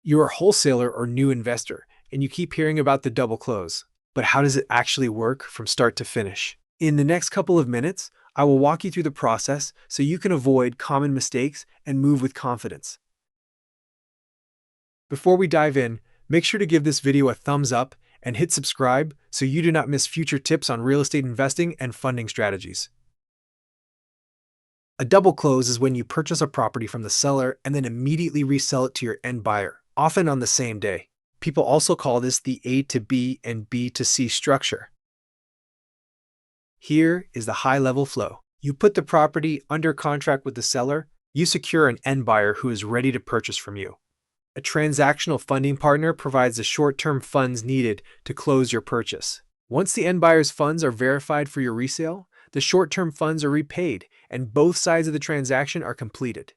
You're a wholesaler or new investor, and you keep hearing about the double close. But how does it actually work from start to finish? In the next couple of minutes, I will walk you through the process so you can avoid common mistakes and move with confidence. Before we dive in, make sure to give this video a thumbs up and hit subscribe so you do not miss future tips on real estate investing and funding strategies. A double close is when you purchase a property from the seller and then immediately resell it to your end buyer, often on the same day. People also call this the A to B and B to C structure. Here is the high-level flow. You put the property under contract with the seller, you secure an end buyer who is ready to purchase from you. A transactional funding partner provides the short-term funds needed to close your purchase. Once the end buyer's funds are verified for your resale, the short-term funds are repaid and both sides of the transaction are completed.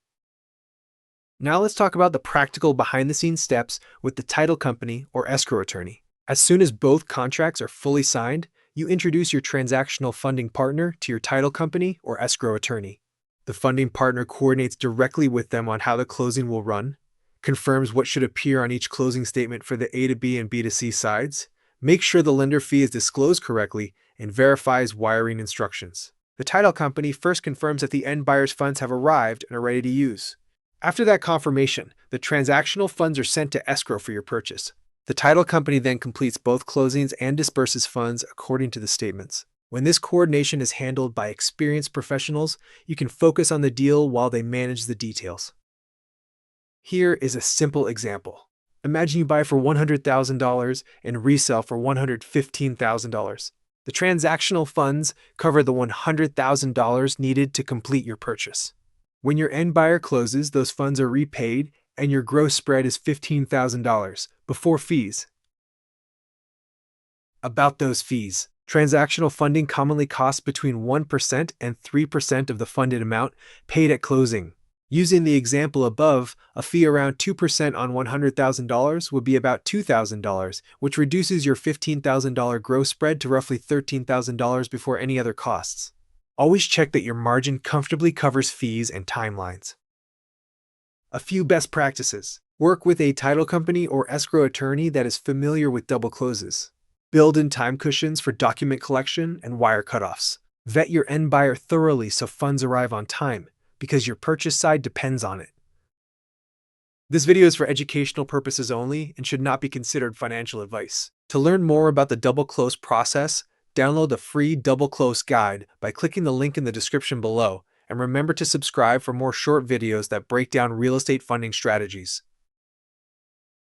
Now let's talk about the practical behind-the-scenes steps with the title company or escrow attorney. As soon as both contracts are fully signed, you introduce your transactional funding partner to your title company or escrow attorney. The funding partner coordinates directly with them on how the closing will run, confirms what should appear on each closing statement for the A to B and B to C sides, makes sure the lender fee is disclosed correctly, and verifies wiring instructions. The title company first confirms that the end buyer's funds have arrived and are ready to use. After that confirmation, the transactional funds are sent to escrow for your purchase. The title company then completes both closings and disperses funds according to the statements. When this coordination is handled by experienced professionals, you can focus on the deal while they manage the details. Here is a simple example. Imagine you buy for $100,000 and resell for $115,000. The transactional funds cover the $100,000 needed to complete your purchase. When your end buyer closes, those funds are repaid and your gross spread is $15,000 before fees. About those fees, transactional funding commonly costs between 1% and 3% of the funded amount paid at closing. Using the example above, a fee around 2% on $100,000 would be about $2,000, which reduces your $15,000 gross spread to roughly $13,000 before any other costs. Always check that your margin comfortably covers fees and timelines. A few best practices. Work with a title company or escrow attorney that is familiar with double closes. Build in time cushions for document collection and wire cutoffs. Vet your end buyer thoroughly so funds arrive on time, because your purchase side depends on it. This video is for educational purposes only and should not be considered financial advice. To learn more about the double close process, download the free double close guide by clicking the link in the description below, and remember to subscribe for more short videos that break down real estate funding strategies.